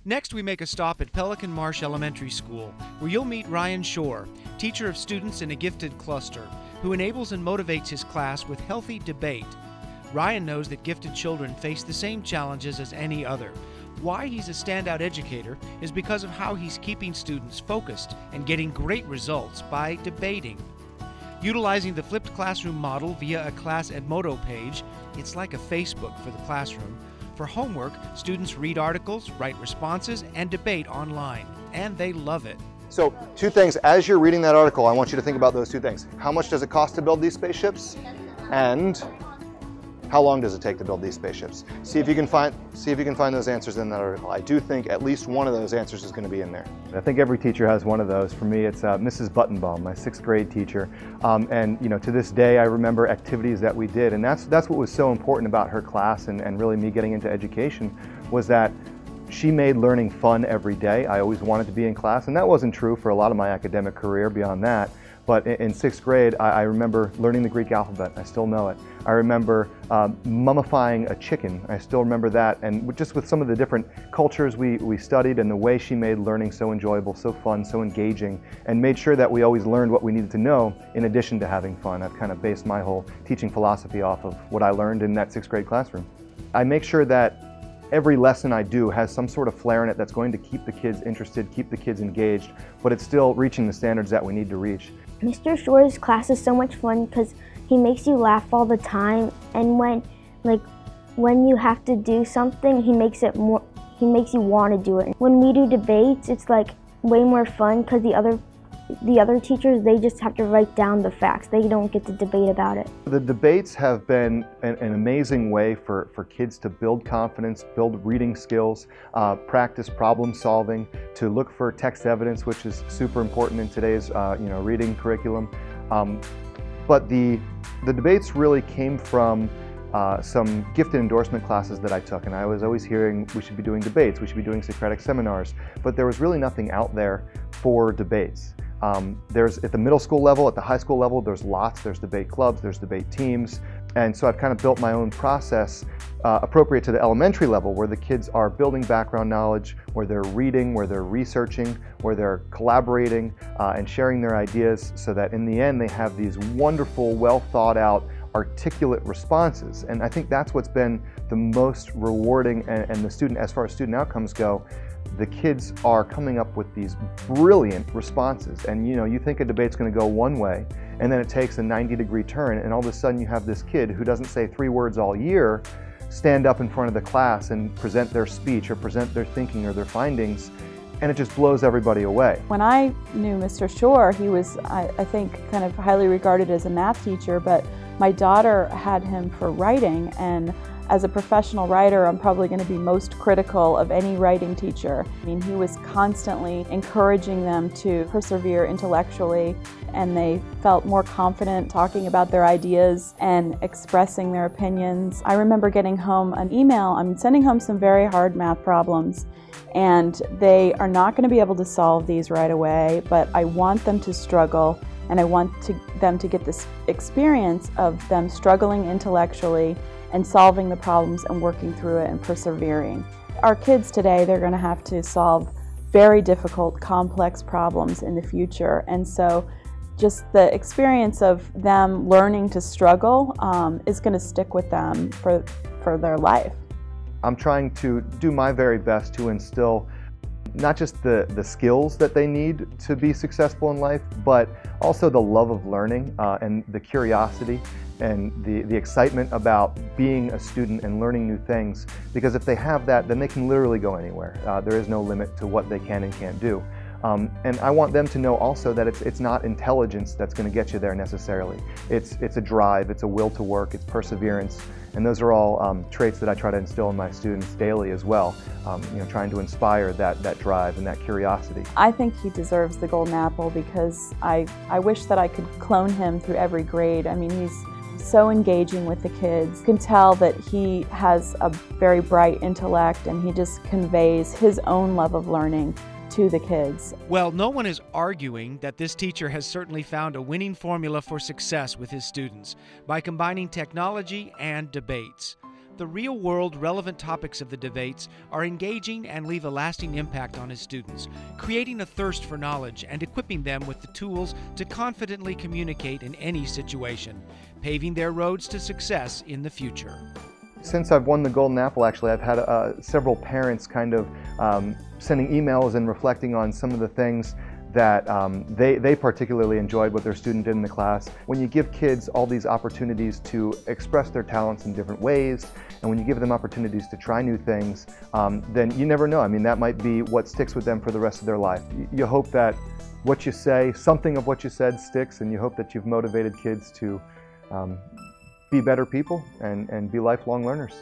Next, we make a stop at Pelican Marsh Elementary School, where you'll meet Ryan Shore, teacher of students in a gifted cluster, who enables and motivates his class with healthy debate. Ryan knows that gifted children face the same challenges as any other. Why he's a standout educator is because of how he's keeping students focused and getting great results by debating. Utilizing the flipped classroom model via a Class Edmodo page, it's like a Facebook for the classroom. For homework, students read articles, write responses, and debate online, and they love it. So, two things. As you're reading that article, I want you to think about those two things. How much does it cost to build these spaceships? And how long does it take to build these spaceships? See if you can find those answers in that article. I do think at least one of those answers is going to be in there. I think every teacher has one of those. For me, it's Mrs. Buttonbaum, my 6th grade teacher. And to this day, I remember activities that we did. And that's what was so important about her class and really me getting into education, was that she made learning fun every day. I always wanted to be in class, and that wasn't true for a lot of my academic career beyond that. But in 6th grade, I remember learning the Greek alphabet. I still know it. I remember mummifying a chicken. I still remember that. And just with some of the different cultures we studied, and the way she made learning so enjoyable, so fun, so engaging, and made sure that we always learned what we needed to know in addition to having fun. I've kind of based my whole teaching philosophy off of what I learned in that 6th grade classroom. I make sure that every lesson I do has some sort of flair in it that's going to keep the kids interested, keep the kids engaged, but it's still reaching the standards that we need to reach. Mr. Shore's class is so much fun because he makes you laugh all the time, and when you have to do something, he makes you want to do it. When we do debates, it's like way more fun because the other teachers, they just have to write down the facts. They don't get to debate about it. The debates have been an amazing way for kids to build confidence, build reading skills, practice problem solving, to look for text evidence, which is super important in today's reading curriculum. But the debates really came from some gifted endorsement classes that I took, and I was always hearing we should be doing debates, we should be doing Socratic seminars, but there was really nothing out there for debates. There's at the middle school level, at the high school level, there's debate clubs, there's debate teams, and so I've kind of built my own process appropriate to the elementary level, where the kids are building background knowledge, where they're reading, where they're researching, where they're collaborating and sharing their ideas, so that in the end they have these wonderful, well thought out, articulate responses. And I think that's what's been the most rewarding, and the student, as far as student outcomes go, the kids are coming up with these brilliant responses. And you think a debate's going to go one way, and then it takes a 90-degree turn, and all of a sudden you have this kid who doesn't say 3 words all year stand up in front of the class and present their speech or present their thinking or their findings, and it just blows everybody away. When I knew Mr. Shore, he was, I think, kind of highly regarded as a math teacher, but my daughter had him for writing, and as a professional writer, I'm probably going to be most critical of any writing teacher. I mean, he was constantly encouraging them to persevere intellectually, and they felt more confident talking about their ideas and expressing their opinions. I remember getting home an email. I'm sending home some very hard math problems, and they are not going to be able to solve these right away, but I want them to struggle, and I want them to get this experience of them struggling intellectually and solving the problems and working through it and persevering. Our kids today, they're going to have to solve very difficult, complex problems in the future, and so just the experience of them learning to struggle is going to stick with them for their life. I'm trying to do my very best to instill not just the skills that they need to be successful in life, but also the love of learning and the curiosity and the excitement about being a student and learning new things. Because if they have that, then they can literally go anywhere. There is no limit to what they can and can't do. And I want them to know also that it's not intelligence that's going to get you there necessarily. It's a drive, it's a will to work, it's perseverance, and those are all traits that I try to instill in my students daily as well. Trying to inspire that drive and that curiosity. I think he deserves the golden apple because I wish that I could clone him through every grade. I mean, he's so engaging with the kids. You can tell that he has a very bright intellect, and he just conveys his own love of learning to the kids. Well, no one is arguing that this teacher has certainly found a winning formula for success with his students by combining technology and debates. The real-world relevant topics of the debates are engaging and leave a lasting impact on his students, creating a thirst for knowledge and equipping them with the tools to confidently communicate in any situation, paving their roads to success in the future. Since I've won the Golden Apple, actually, I've had several parents kind of sending emails and reflecting on some of the things that they particularly enjoyed what their student did in the class. When you give kids all these opportunities to express their talents in different ways, and when you give them opportunities to try new things, then you never know. I mean, that might be what sticks with them for the rest of their life. You hope that what you say, something of what you said sticks, and you hope that you've motivated kids to be better people and be lifelong learners.